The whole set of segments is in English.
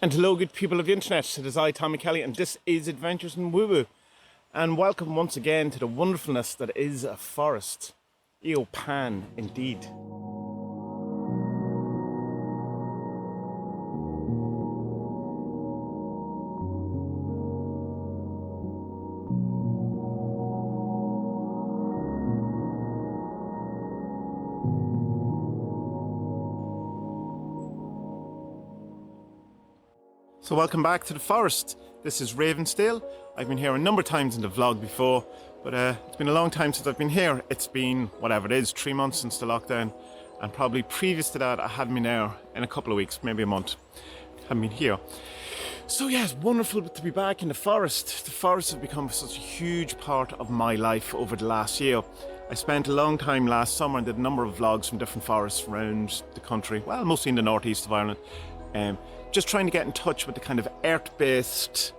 And hello good people of the internet, it is I, Tommy Kelly, and this is Adventures in Woo Woo. And welcome once again to the wonderfulness that is a forest. Eo Pan, indeed. So welcome back to the forest. This is Ravensdale. I've been here a number of times in the vlog before, but it's been a long time since I've been here. It's been, whatever it is, 3 months since the lockdown, and probably previous to that I hadn't been there in a couple of weeks, maybe a month. Haven't been here. So yeah, it's wonderful to be back in the forest. The forest has become such a huge part of my life over the last year. I spent a long time last summer and did a number of vlogs from different forests around the country, well, mostly in the northeast of Ireland. Just trying to get in touch with the kind of earth-based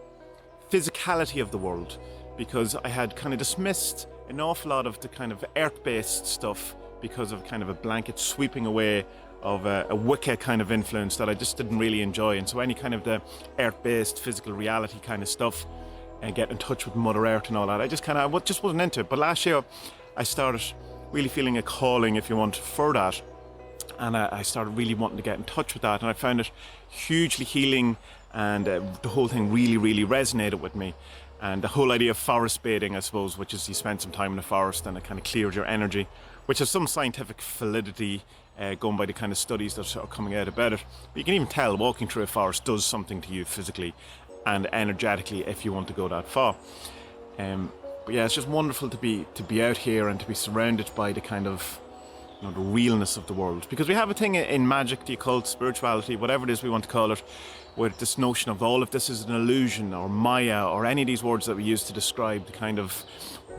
physicality of the world, because I had kind of dismissed an awful lot of the kind of earth-based stuff because of kind of a blanket sweeping away of a Wicca kind of influence that I just didn't really enjoy. And so any kind of the earth-based physical reality kind of stuff and get in touch with Mother Earth and all that, I just wasn't into it. But last year I started really feeling a calling, if you want, for that. And I started really wanting to get in touch with that, and I found it hugely healing, and the whole thing really resonated with me. And the whole idea of forest bathing, I suppose, which is you spend some time in the forest and it kind of clears your energy, which has some scientific validity going by the kind of studies that are coming out about it. But you can even tell walking through a forest does something to you physically and energetically if you want to go that far. But yeah, it's just wonderful to be out here and to be surrounded by the kind of the realness of the world, because we have a thing in magic, the occult, spirituality, whatever it is we want to call it, where this notion of all of this is an illusion or Maya or any of these words that we use to describe the kind of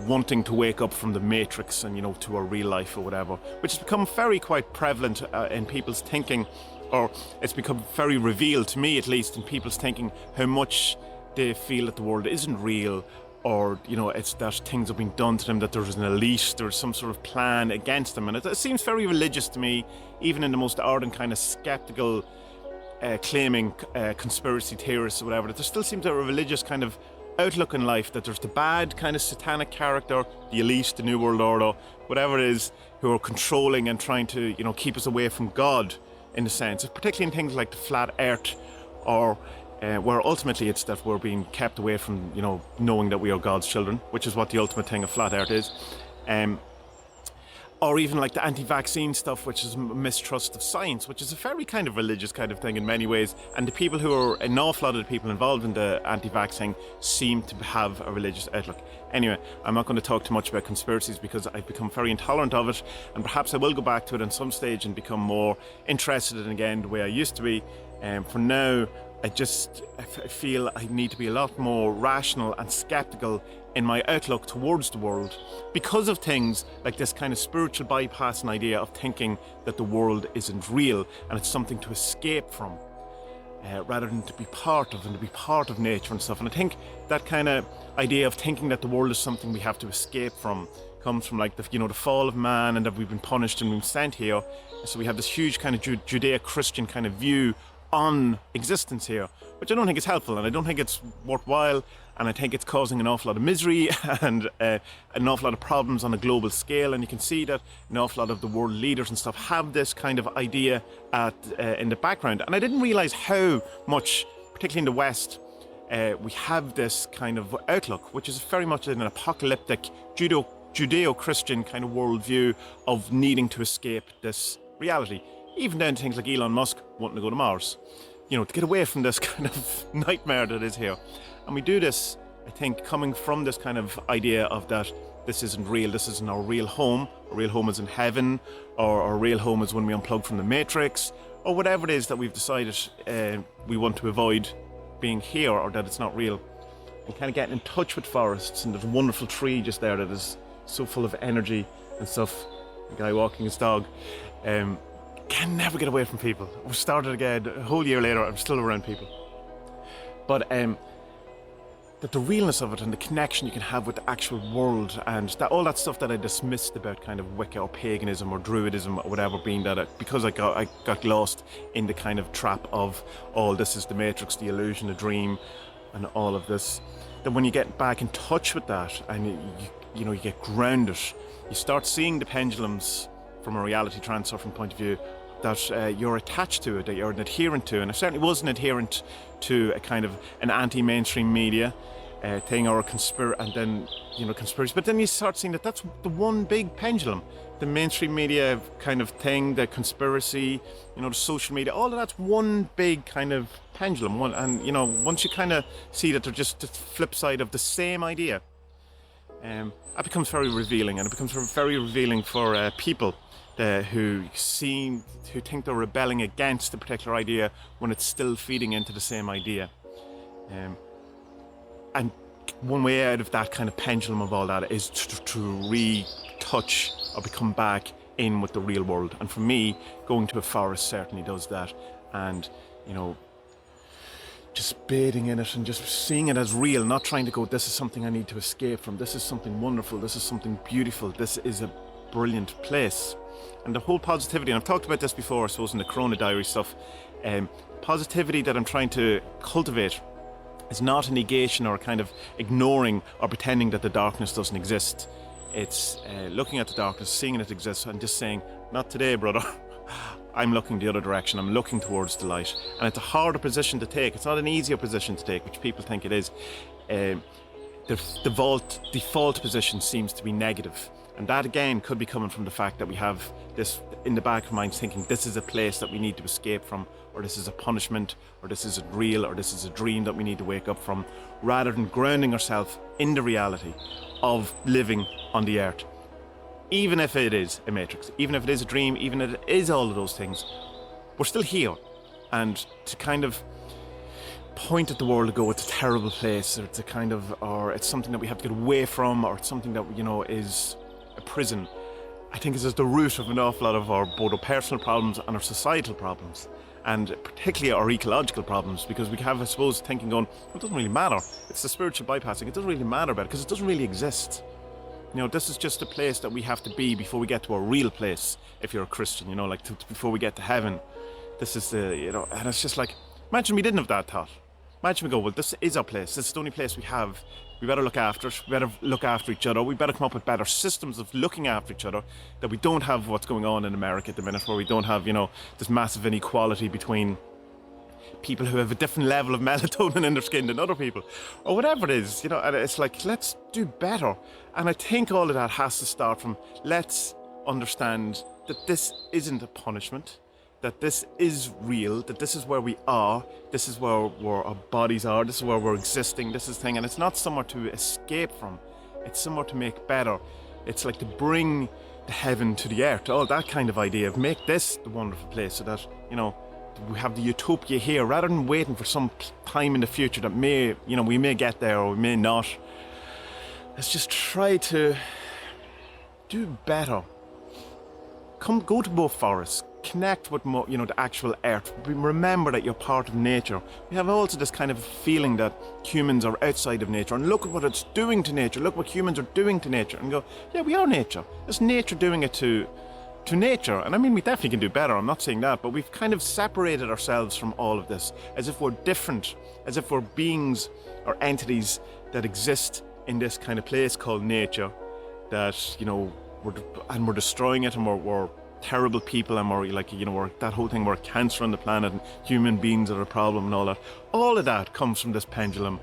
wanting to wake up from the matrix and to a real life or whatever, which has become quite prevalent in people's thinking, or it's become very revealed to me at least in people's thinking how much they feel that the world isn't real, or it's that things have been done to them, that there's an elite, there's some sort of plan against them. And it seems very religious to me, even in the most ardent kind of skeptical claiming conspiracy theorists or whatever, that there still seems a religious kind of outlook in life, that there's the bad kind of satanic character, the elite, the New World Order, whatever it is, who are controlling and trying to keep us away from God, in a sense, particularly in things like the flat earth, or where ultimately it's that we're being kept away from, knowing that we are God's children, which is what the ultimate thing of flat earth is. Or even like the anti-vaccine stuff, which is mistrust of science, which is a very kind of religious kind of thing in many ways. And the people who are, an awful lot of the people involved in the anti-vaccine seem to have a religious outlook. Anyway, I'm not going to talk too much about conspiracies because I've become very intolerant of it, and perhaps I will go back to it at some stage and become more interested in it again the way I used to be. For now, I feel I need to be a lot more rational and skeptical in my outlook towards the world, because of things like this kind of spiritual bypassing idea of thinking that the world isn't real and it's something to escape from, rather than to be part of, and to be part of nature and stuff. And I think that kind of idea of thinking that the world is something we have to escape from comes from like the fall of man, and that we've been punished and been sent here. So we have this huge kind of Judeo-Christian kind of view on existence here, which I don't think is helpful, and I don't think it's worthwhile, and I think it's causing an awful lot of misery and an awful lot of problems on a global scale. And you can see that an awful lot of the world leaders and stuff have this kind of idea in the background. And I didn't realise how much, particularly in the West, we have this kind of outlook, which is very much an apocalyptic Judeo-Christian kind of worldview of needing to escape this reality. Even down to things like Elon Musk wanting to go to Mars, to get away from this kind of nightmare that is here. And we do this, I think, coming from this kind of idea of that this isn't real, this isn't our real home. Our real home is in heaven, or our real home is when we unplug from the matrix, or whatever it is that we've decided we want to avoid being here, or that it's not real. And kind of getting in touch with forests, and there's a wonderful tree just there that is so full of energy and stuff. A guy walking his dog. Can never get away from people. We started again a whole year later, I'm still around people. But that the realness of it and the connection you can have with the actual world, and that all that stuff that I dismissed about kind of Wicca or paganism or druidism or whatever, being that because I got lost in the kind of trap of all this is the Matrix, the illusion, the dream, and all of this, then when you get back in touch with that and you get grounded, you start seeing the pendulums from a reality transurfing point of view, that you're attached to it, that you're an adherent to. And I certainly was an adherent to a kind of an anti-mainstream media thing, or a conspiracy. But then you start seeing that that's the one big pendulum. The mainstream media kind of thing, the conspiracy, the social media, all of that's one big kind of pendulum. Once you kind of see that they're just the flip side of the same idea, that becomes very revealing, and it becomes very revealing for people who think they're rebelling against a particular idea when it's still feeding into the same idea. And one way out of that kind of pendulum of all that is to retouch or become back in with the real world. And for me, going to a forest certainly does that. And, just bathing in it and just seeing it as real, not trying to go, this is something I need to escape from, this is something wonderful, this is something beautiful, this is a brilliant place. And the whole positivity, and I've talked about this before, I suppose, in the Corona Diary stuff, positivity that I'm trying to cultivate is not a negation or a kind of ignoring or pretending that the darkness doesn't exist. It's looking at the darkness, seeing it exists, and just saying, not today, brother. I'm looking the other direction. I'm looking towards the light. And it's a harder position to take. It's not an easier position to take, which people think it is. The default position seems to be negative. And that, again, could be coming from the fact that we have this in the back of our minds thinking this is a place that we need to escape from, or this is a punishment, or this isn't real, or this is a dream that we need to wake up from, rather than grounding ourselves in the reality of living on the earth. Even if it is a matrix, even if it is a dream, even if it is all of those things, we're still here. And to kind of point at the world and go, it's a terrible place, or it's something that we have to get away from, or it's something that, is a prison, I think is at the root of an awful lot of both our personal problems and our societal problems, and particularly our ecological problems, because we have, I suppose, thinking going, well, it doesn't really matter. It's the spiritual bypassing. It doesn't really matter about it because it doesn't really exist. This is just a place that we have to be before we get to a real place. If you're a Christian, before we get to heaven, this is the, and it's just like, imagine we didn't have that thought. Imagine we go, well, this is our place. This is the only place we have. We better look after it. We better look after each other. We better come up with better systems of looking after each other, that we don't have what's going on in America at the minute, where we don't have, this massive inequality between people who have a different level of melatonin in their skin than other people, or whatever it is, and it's like, let's do better. And I think all of that has to start from, let's understand that this isn't a punishment, that this is real, that this is where we are, this is where our bodies are, this is where we're existing, this is the thing, and it's not somewhere to escape from, it's somewhere to make better. It's like to bring the heaven to the earth, all that kind of idea of make this the wonderful place, so that, we have the utopia here, rather than waiting for some time in the future that may, we may get there or we may not. Let's just try to do better. Go to both forests, connect with the actual earth. Remember that you're part of nature. We have also this kind of feeling that humans are outside of nature, and look at what it's doing to nature. Look what humans are doing to nature, and go, yeah, we are nature. It's nature doing it to nature. And I mean, we definitely can do better, I'm not saying that, but we've kind of separated ourselves from all of this, as if we're different, as if we're beings or entities that exist in this kind of place called nature, that, we're destroying it, and we're terrible people, and we're like, we're that whole thing, we're cancer on the planet, and human beings are a problem and all that. All of that comes from this pendulum,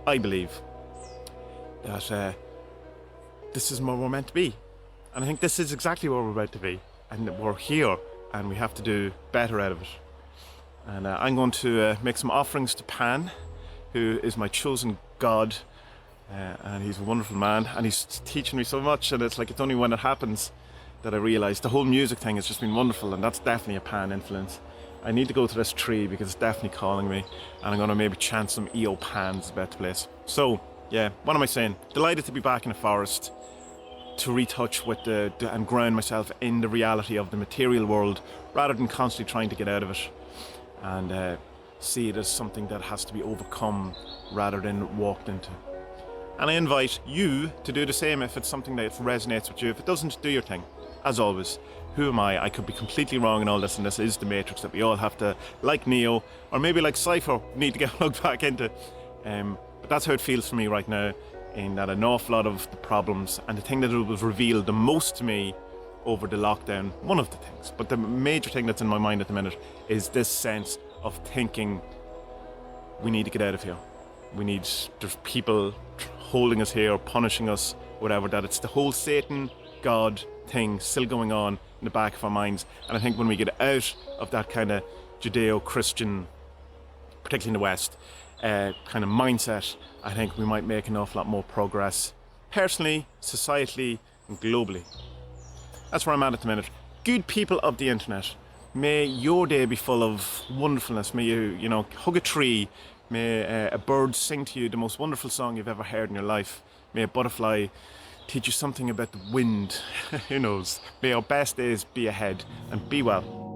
I believe, that this is where we're meant to be. And I think this is exactly where we're about to be. And we're here, and we have to do better out of it. And I'm going to make some offerings to Pan, who is my chosen god. And he's a wonderful man, and he's teaching me so much. And it's like, it's only when it happens that I realise the whole music thing has just been wonderful. And that's definitely a Pan influence. I need to go to this tree because it's definitely calling me. And I'm going to maybe chant some EO Pans about the place. So, yeah, what am I saying? Delighted to be back in the forest, to retouch with and ground myself in the reality of the material world, rather than constantly trying to get out of it. And see it as something that has to be overcome rather than walked into. And I invite you to do the same if it's something that resonates with you. If it doesn't, do your thing. As always, who am I? I could be completely wrong in all this, and this is the Matrix that we all have to, like Neo, or maybe like Cypher, need to get plugged back into. But that's how it feels for me right now, in that an awful lot of the problems, and the thing that was revealed the most to me over the lockdown, one of the things, but the major thing that's in my mind at the minute is this sense of thinking we need to get out of here. There's people holding us here, punishing us, whatever, that it's the whole Satan, God thing still going on in the back of our minds. And I think when we get out of that kind of Judeo-Christian, particularly in the West, kind of mindset, I think we might make an awful lot more progress, personally, societally, and globally. That's where I'm at the minute. Good people of the internet, may your day be full of wonderfulness. May you hug a tree. May a bird sing to you the most wonderful song you've ever heard in your life. May a butterfly teach you something about the wind. Who knows? May our best days be ahead, and be well.